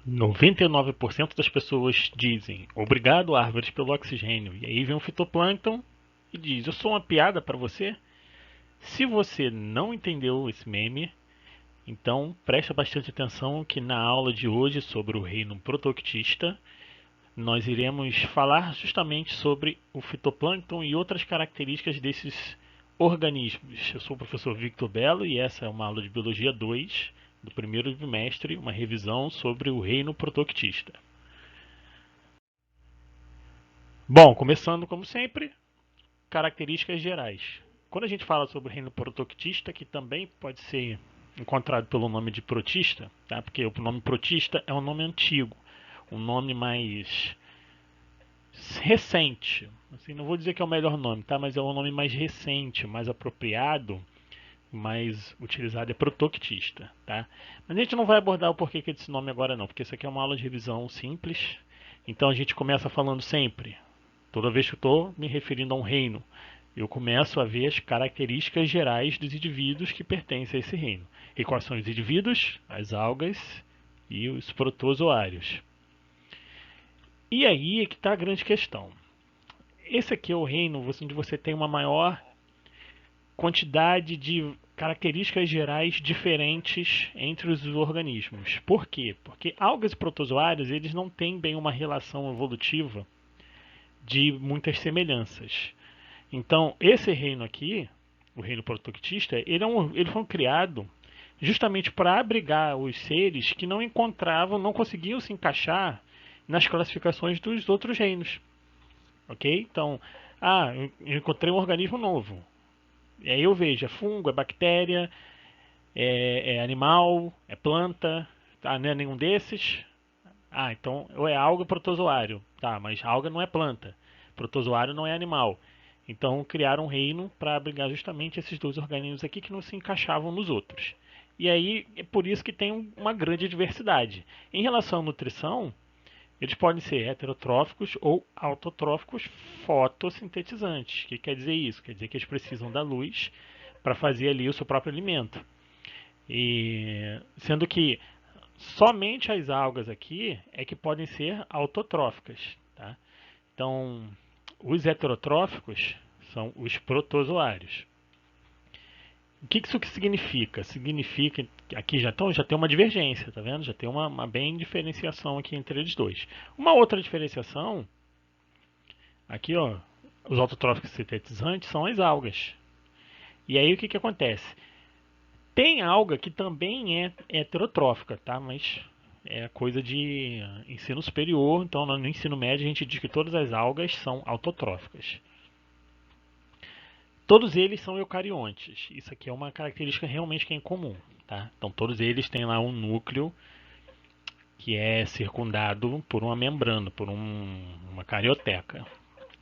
99% das pessoas dizem obrigado, árvores, pelo oxigênio. E aí vem um fitoplâncton e diz: eu sou uma piada para você? Se você não entendeu esse meme, então presta bastante atenção que na aula de hoje sobre o reino protoctista nós iremos falar justamente sobre o fitoplâncton e outras características desses organismos. Eu sou o professor Victor Belo e essa é uma aula de Biologia 2 do primeiro bimestre, uma revisão sobre o reino protoctista. Bom, começando como sempre, características gerais. Quando a gente fala sobre o reino protoctista, que também pode ser encontrado pelo nome de protista, tá? Porque o nome protista é um nome antigo, um nome mais recente. Assim, não vou dizer que é o melhor nome, tá? Mas é um nome mais recente, mais apropriado, mais utilizado é protoctista, tá? Mas a gente não vai abordar o porquê que é desse nome agora não, porque isso aqui é uma aula de revisão simples. Então a gente começa falando sempre, toda vez que eu estou me referindo a um reino, eu começo a ver as características gerais dos indivíduos que pertencem a esse reino. E quais são os indivíduos? As algas e os protozoários. E aí é que está a grande questão. Esse aqui é o reino onde você tem uma maior quantidade de características gerais diferentes entre os organismos. Por quê? Porque algas e protozoários eles não têm bem uma relação evolutiva de muitas semelhanças. Então, esse reino aqui, o reino protoctista, ele foi criado justamente para abrigar os seres que não encontravam, não conseguiam se encaixar nas classificações dos outros reinos. Ok? Então, eu encontrei um organismo novo. E aí eu vejo, é fungo, é bactéria, é animal, é planta, tá? Não é nenhum desses. Então, ou é alga ou protozoário. Tá, mas alga não é planta. Protozoário não é animal. Então, criaram um reino para abrigar justamente esses dois organismos aqui que não se encaixavam nos outros. E aí, é por isso que tem uma grande diversidade. Em relação à nutrição, eles podem ser heterotróficos ou autotróficos fotossintetizantes. O que quer dizer isso? Quer dizer que eles precisam da luz para fazer ali o seu próprio alimento. E sendo que somente as algas aqui é que podem ser autotróficas. Tá? Então, os heterotróficos são os protozoários. O que isso significa? Significa que aqui já tem uma divergência, tá vendo? Já tem uma bem diferenciação aqui entre eles dois. Uma outra diferenciação, aqui ó, os autotróficos sintetizantes são as algas. E aí o que acontece? Tem alga que também é heterotrófica, tá? Mas é coisa de ensino superior, então no ensino médio a gente diz que todas as algas são autotróficas. Todos eles são eucariontes. Isso aqui é uma característica realmente que é incomum, tá? Então todos eles têm lá um núcleo que é circundado por uma membrana, por uma carioteca.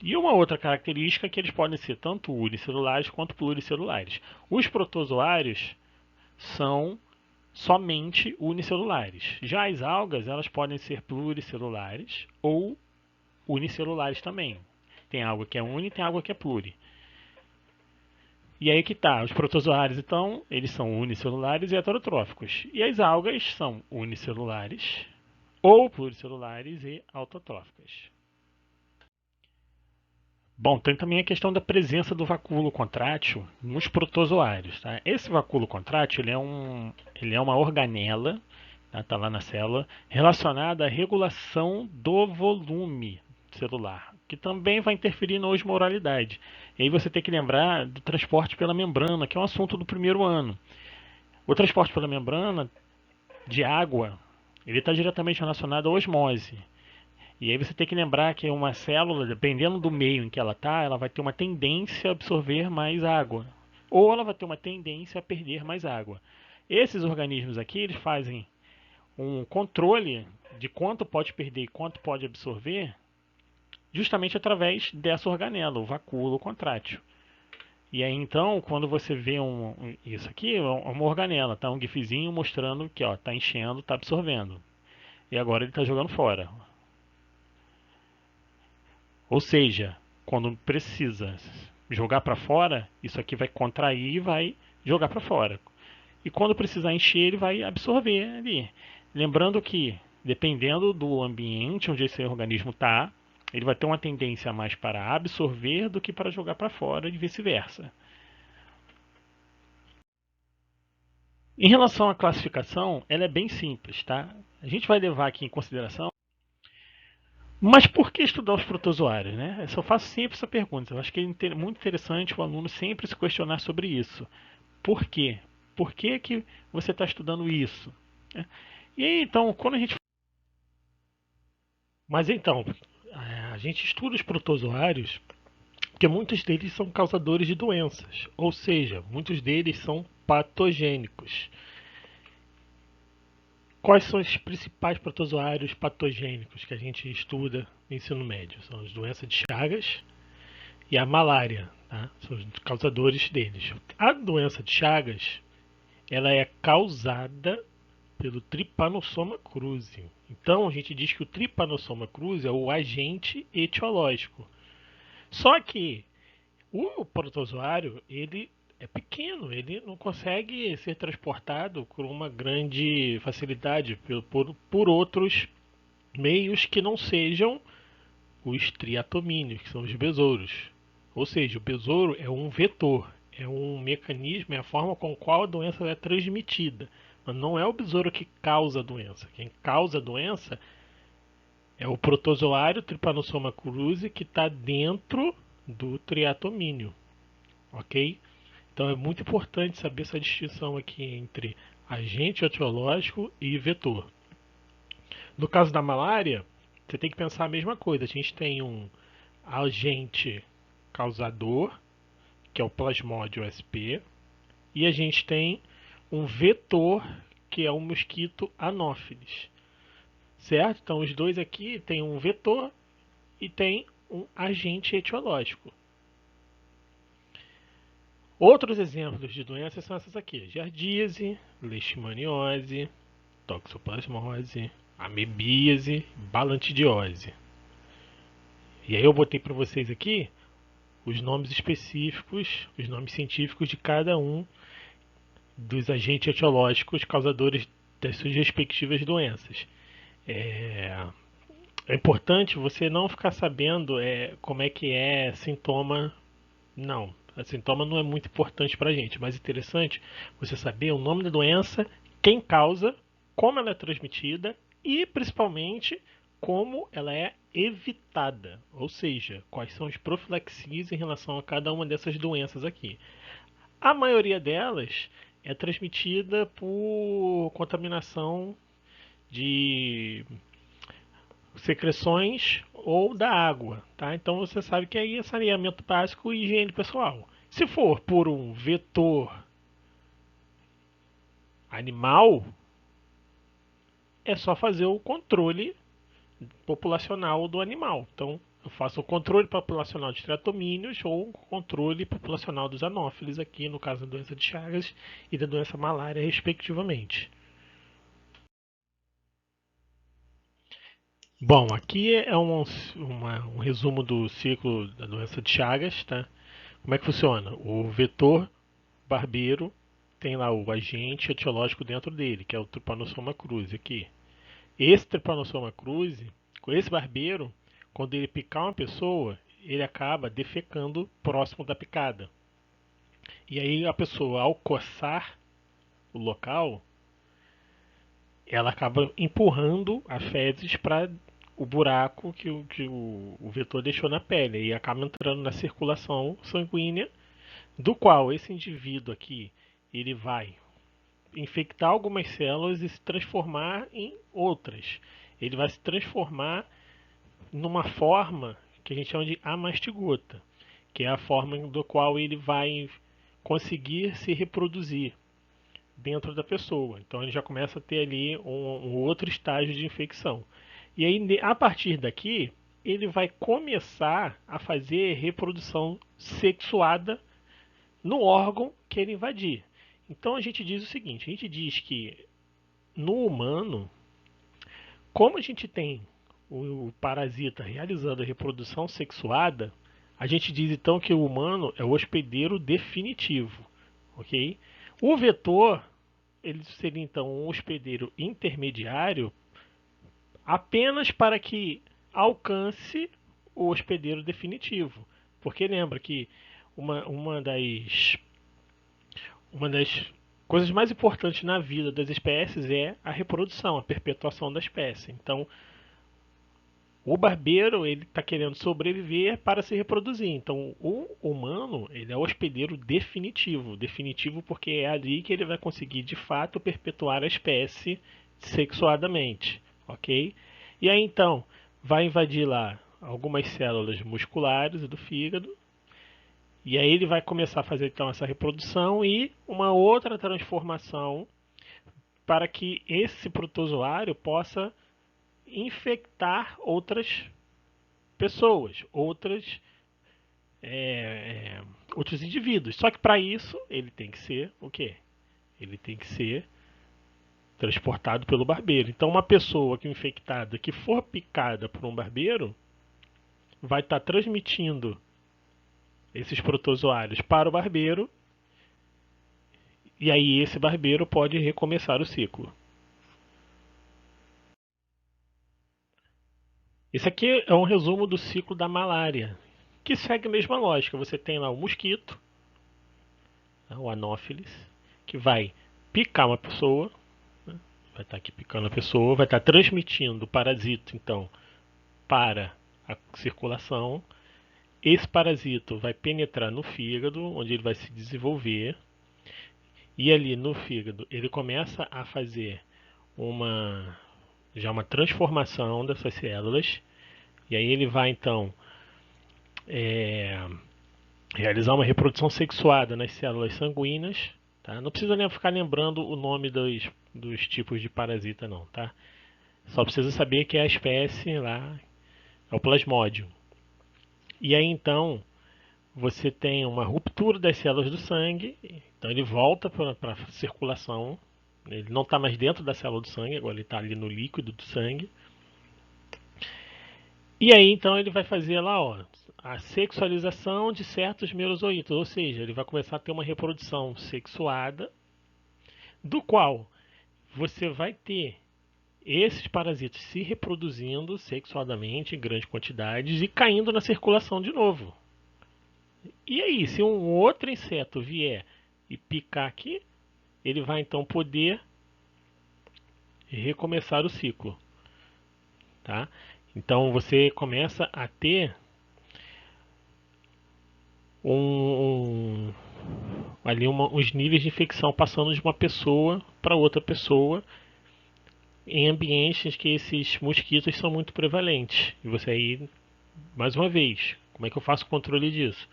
E uma outra característica é que eles podem ser tanto unicelulares quanto pluricelulares. Os protozoários são somente unicelulares. Já as algas, elas podem ser pluricelulares ou unicelulares também. Tem alga que é uni e tem alga que é pluri. E aí que tá, os protozoários então, eles são unicelulares e heterotróficos. E as algas são unicelulares ou pluricelulares e autotróficas. Bom, tem também a questão da presença do vacúolo contrátil nos protozoários. Tá? Esse vacúolo contrátil ele é uma organela, tá lá na célula, relacionada à regulação do volume celular, que também vai interferir na osmoralidade. E aí você tem que lembrar do transporte pela membrana, que é um assunto do primeiro ano. O transporte pela membrana de água, ele está diretamente relacionado à osmose. E aí você tem que lembrar que uma célula, dependendo do meio em que ela está, ela vai ter uma tendência a absorver mais água. Ou ela vai ter uma tendência a perder mais água. Esses organismos aqui, eles fazem um controle de quanto pode perder e quanto pode absorver, justamente através dessa organela, o vacúolo contrátil. E aí então, quando você vê isso aqui, é uma organela, tá? Um gifzinho mostrando que está enchendo, está absorvendo. E agora ele está jogando fora. Ou seja, quando precisa jogar para fora, isso aqui vai contrair e vai jogar para fora. E quando precisar encher, ele vai absorver ali. Lembrando que Dependendo do ambiente onde esse organismo está, ele vai ter uma tendência mais para absorver do que para jogar para fora e vice-versa. Em relação à classificação, ela é bem simples, tá? A gente vai levar aqui em consideração. Mas por que estudar os protozoários, né? Eu só faço sempre essa pergunta. Eu acho que é muito interessante o aluno sempre se questionar sobre isso. Por quê? Por que, que você está estudando isso? E aí, então, quando a gente. Mas então, a gente estuda os protozoários porque muitos deles são causadores de doenças, ou seja, muitos deles são patogênicos. Quais são os principais protozoários patogênicos que a gente estuda no ensino médio? São as doenças de Chagas e a malária, tá? São os causadores deles. A doença de Chagas, ela é causada pelo Trypanosoma cruzi. Então a gente diz que o Trypanosoma cruzi é o agente etiológico. Só que o protozoário, ele é pequeno, ele não consegue ser transportado com uma grande facilidade por outros meios que não sejam os triatomíneos, que são os besouros. Ou seja, o besouro é um vetor, é um mecanismo, é a forma com a qual a doença é transmitida. Mas não é o besouro que causa a doença. Quem causa a doença é o protozoário Trypanosoma cruzi que está dentro do triatomínio, ok? Então é muito importante saber essa distinção aqui entre agente etiológico e vetor. No caso da malária, você tem que pensar a mesma coisa. A gente tem um agente causador, que é o Plasmodium sp, e a gente tem um vetor, que é o mosquito Anopheles. Certo? Então os dois aqui tem um vetor e tem um agente etiológico. Outros exemplos de doenças são essas aqui: giardíase, leishmaniose, toxoplasmose, amebíase, balantidiose. E aí eu botei para vocês aqui os nomes específicos, os nomes científicos de cada um dos agentes etiológicos causadores das suas respectivas doenças. É importante você não ficar sabendo como é que é sintoma. Não, a sintoma não é muito importante para a gente, mas interessante você saber o nome da doença, quem causa, como ela é transmitida e principalmente como ela é evitada, ou seja, quais são as profilaxias em relação a cada uma dessas doenças aqui. A maioria delas é transmitida por contaminação de secreções ou da água, tá? Então você sabe que aí é saneamento básico e higiene pessoal. Se for por um vetor animal, é só fazer o controle populacional do animal. Então eu faço o controle populacional de triatomíneos ou o controle populacional dos anófilis aqui, no caso da doença de Chagas e da doença malária, respectivamente. Bom, aqui é um resumo do ciclo da doença de Chagas, tá? Como é que funciona? O vetor barbeiro tem lá o agente etiológico dentro dele, que é o Trypanosoma cruzi aqui. Esse Trypanosoma cruzi, com esse barbeiro, quando ele picar uma pessoa, ele acaba defecando próximo da picada. E aí a pessoa, ao coçar o local, ela acaba empurrando a fezes para o buraco que o vetor deixou na pele e acaba entrando na circulação sanguínea, do qual esse indivíduo aqui ele vai infectar algumas células e se transformar em outras. Ele vai se transformar numa forma que a gente chama de amastigota, que é a forma do qual ele vai conseguir se reproduzir dentro da pessoa. Então ele já começa a ter ali um outro estágio de infecção. E aí, a partir daqui, ele vai começar a fazer reprodução sexuada no órgão que ele invadir. Então a gente diz o seguinte: a gente diz que no humano, como a gente tem o parasita realizando a reprodução sexuada, a gente diz então que o humano é o hospedeiro definitivo, ok? O vetor ele seria então um hospedeiro intermediário apenas para que alcance o hospedeiro definitivo. Porque lembra que uma das coisas mais importantes na vida das espécies é a reprodução, a perpetuação da espécie. Então, o barbeiro ele está querendo sobreviver para se reproduzir. Então, o humano ele é o hospedeiro definitivo. Definitivo porque é ali que ele vai conseguir, de fato, perpetuar a espécie sexuadamente. Ok? E aí, então, vai invadir lá algumas células musculares do fígado. E aí ele vai começar a fazer então essa reprodução e uma outra transformação para que esse protozoário possa infectar outras pessoas, outros indivíduos. Só que para isso ele tem que ser o quê? Ele tem que ser transportado pelo barbeiro. Então uma pessoa que infectada que for picada por um barbeiro vai estar transmitindo esses protozoários para o barbeiro e aí esse barbeiro pode recomeçar o ciclo. Esse aqui é um resumo do ciclo da malária, que segue a mesma lógica. Você tem lá o mosquito, o Anopheles, que vai picar uma pessoa, né? Vai estar aqui picando a pessoa, vai estar transmitindo o parasito, então, para a circulação. Esse parasito vai penetrar no fígado, onde ele vai se desenvolver, e ali no fígado ele começa a fazer já uma transformação dessas células, e aí ele vai então é, realizar uma reprodução sexuada nas células sanguíneas. Tá? Não precisa ficar lembrando o nome dos tipos de parasita não, tá? Só precisa saber que é a espécie lá, é o plasmódio. E aí então você tem uma ruptura das células do sangue, então ele volta para a circulação, ele não está mais dentro da célula do sangue, agora ele está ali no líquido do sangue. E aí então ele vai fazer lá, ó, a sexualização de certos merozoítos, ou seja, ele vai começar a ter uma reprodução sexuada, do qual você vai ter esses parasitas se reproduzindo sexuadamente em grandes quantidades e caindo na circulação de novo. E aí, se um outro inseto vier e picar aqui, ele vai então poder recomeçar o ciclo, tá? Então você começa a ter uns níveis de infecção passando de uma pessoa para outra pessoa em ambientes que esses mosquitos são muito prevalentes. E você aí, mais uma vez, como é que eu faço o controle disso?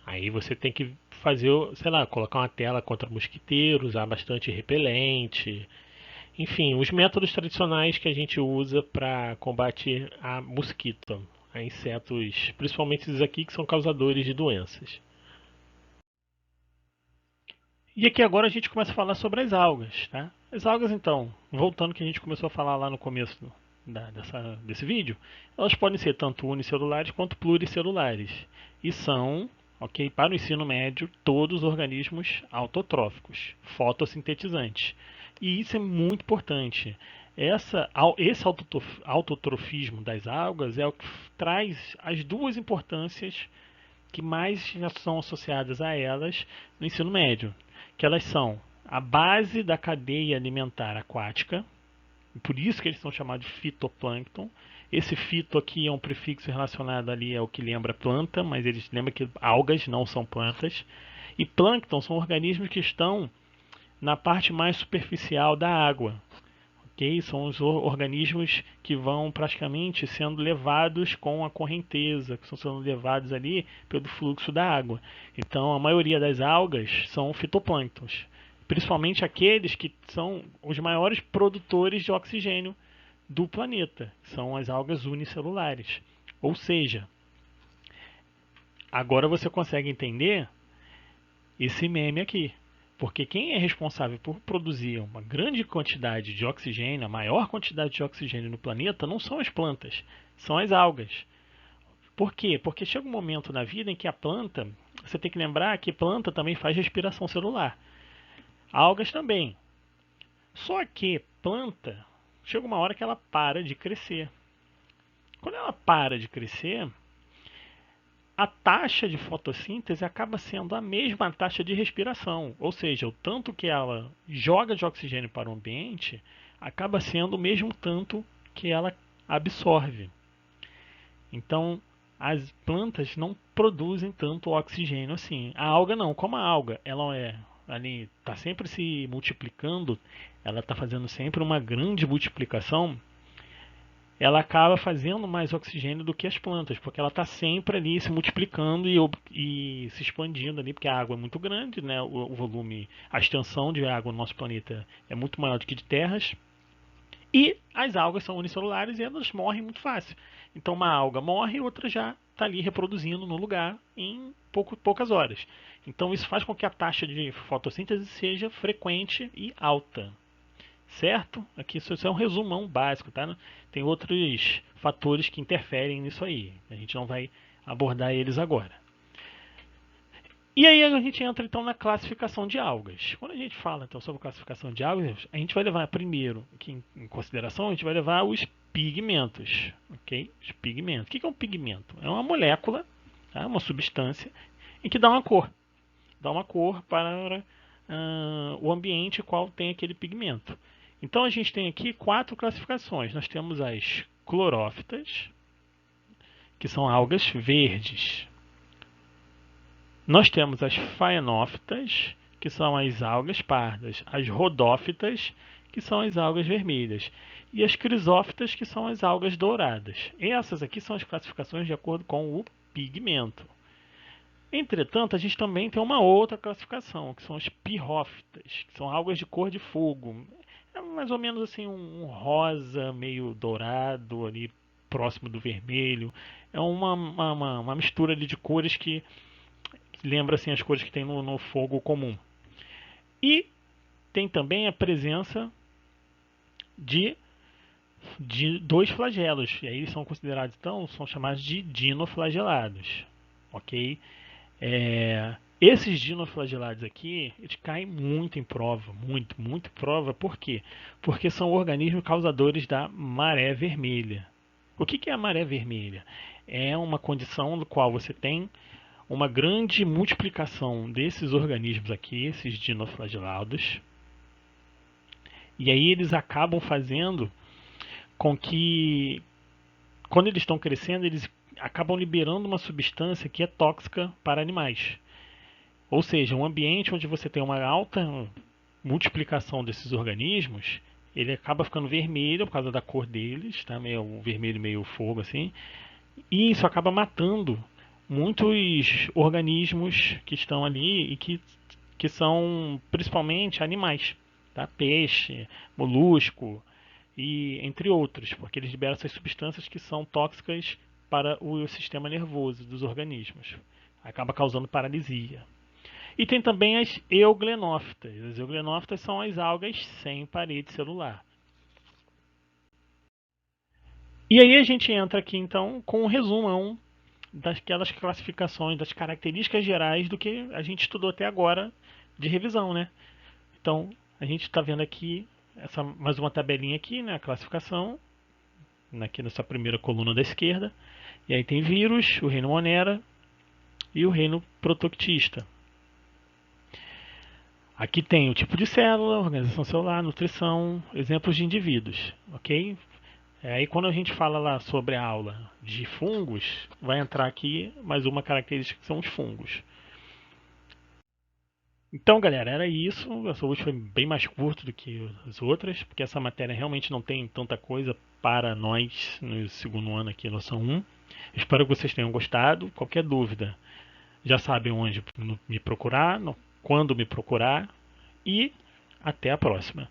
Aí você tem que fazer, sei lá, colocar uma tela contra mosquiteiro, usar bastante repelente. Enfim, os métodos tradicionais que a gente usa para combater a mosquito, a insetos, principalmente esses aqui que são causadores de doenças. E aqui agora a gente começa a falar sobre as algas, tá? As algas, então, voltando que a gente começou a falar lá no começo desse vídeo, elas podem ser tanto unicelulares quanto pluricelulares. E são, ok, para o ensino médio, todos organismos autotróficos, fotossintetizantes. E isso é muito importante. Esse autotrofismo das algas é o que traz as duas importâncias que mais já são associadas a elas no ensino médio, que elas são a base da cadeia alimentar aquática, por isso que eles são chamados de fitoplâncton. Esse fito aqui é um prefixo relacionado ali ao que lembra planta, mas eles lembram que algas não são plantas. E plâncton são organismos que estão na parte mais superficial da água. Okay? São os organismos que vão praticamente sendo levados com a correnteza, que estão sendo levados ali pelo fluxo da água. Então a maioria das algas são fitoplânctons, principalmente aqueles que são os maiores produtores de oxigênio do planeta, são as algas unicelulares. Ou seja, agora você consegue entender esse meme aqui. Porque quem é responsável por produzir uma grande quantidade de oxigênio, a maior quantidade de oxigênio no planeta, não são as plantas, são as algas. Por quê? Porque chega um momento na vida em que a planta, você tem que lembrar que planta também faz respiração celular. Algas também. Só que planta chega uma hora que ela para de crescer. Quando ela para de crescer, a taxa de fotossíntese acaba sendo a mesma taxa de respiração, ou seja, o tanto que ela joga de oxigênio para o ambiente acaba sendo o mesmo tanto que ela absorve. Então, as plantas não produzem tanto oxigênio assim. A alga não, como a alga, ela ali está sempre se multiplicando, ela está fazendo sempre uma grande multiplicação, ela acaba fazendo mais oxigênio do que as plantas, porque ela está sempre ali se multiplicando e se expandindo ali, porque a água é muito grande, né? O volume, a extensão de água no nosso planeta é muito maior do que de terras, e as algas são unicelulares e elas morrem muito fácil. Então uma alga morre e outra já está ali reproduzindo no lugar em poucas horas. Então isso faz com que a taxa de fotossíntese seja frequente e alta. Certo? Aqui isso é um resumão básico, tá? Tem outros fatores que interferem nisso aí. A gente não vai abordar eles agora. E aí a gente entra então na classificação de algas. Quando a gente fala então sobre classificação de algas, a gente vai levar primeiro aqui em consideração, a gente vai levar os pigmentos, ok? Os pigmentos. O que é um pigmento? É uma molécula, tá? Uma substância em que dá uma cor para o ambiente qual tem aquele pigmento. Então a gente tem aqui 4 classificações. Nós temos as clorófitas, que são algas verdes. Nós temos as faenófitas, que são as algas pardas. As rodófitas, que são as algas vermelhas. E as crisófitas, que são as algas douradas. Essas aqui são as classificações de acordo com o pigmento. Entretanto, a gente também tem uma outra classificação, que são as pirrófitas, que são algas de cor de fogo. É mais ou menos assim um rosa meio dourado ali próximo do vermelho. É uma mistura ali de cores que lembra assim as cores que tem no fogo comum. E tem também a presença de 2 flagelos. E aí eles são considerados, então, são chamados de dinoflagelados. Ok? Esses dinoflagelados aqui, eles caem muito em prova, muito prova. Por quê? Porque são organismos causadores da maré vermelha. O que é a maré vermelha? É uma condição no qual você tem uma grande multiplicação desses organismos aqui, esses dinoflagelados, e aí eles acabam fazendo com que, quando eles estão crescendo, eles acabam liberando uma substância que é tóxica para animais. Ou seja, um ambiente onde você tem uma alta multiplicação desses organismos, ele acaba ficando vermelho por causa da cor deles, tá? Meio vermelho, meio fogo assim. E isso acaba matando muitos organismos que estão ali e que são principalmente animais, tá? Peixe, molusco e entre outros, porque eles liberam essas substâncias que são tóxicas para o sistema nervoso dos organismos. Acaba causando paralisia. E tem também as euglenófitas. As euglenófitas são as algas sem parede celular. E aí a gente entra aqui então com um resumão daquelas classificações, das características gerais do que a gente estudou até agora de revisão, né? Então a gente está vendo aqui mais uma tabelinha aqui, né? A classificação aqui nessa primeira coluna da esquerda. E aí tem vírus, o reino Monera e o reino Protoctista. Aqui tem o tipo de célula, organização celular, nutrição, exemplos de indivíduos, ok? Aí quando a gente fala lá sobre a aula de fungos, vai entrar aqui mais uma característica que são os fungos. Então, galera, era isso. Essa hoje foi bem mais curto do que as outras, porque essa matéria realmente não tem tanta coisa para nós no segundo ano aqui, noção 1. Espero que vocês tenham gostado. Qualquer dúvida, já sabem onde me procurar, quando me procurar, e até a próxima.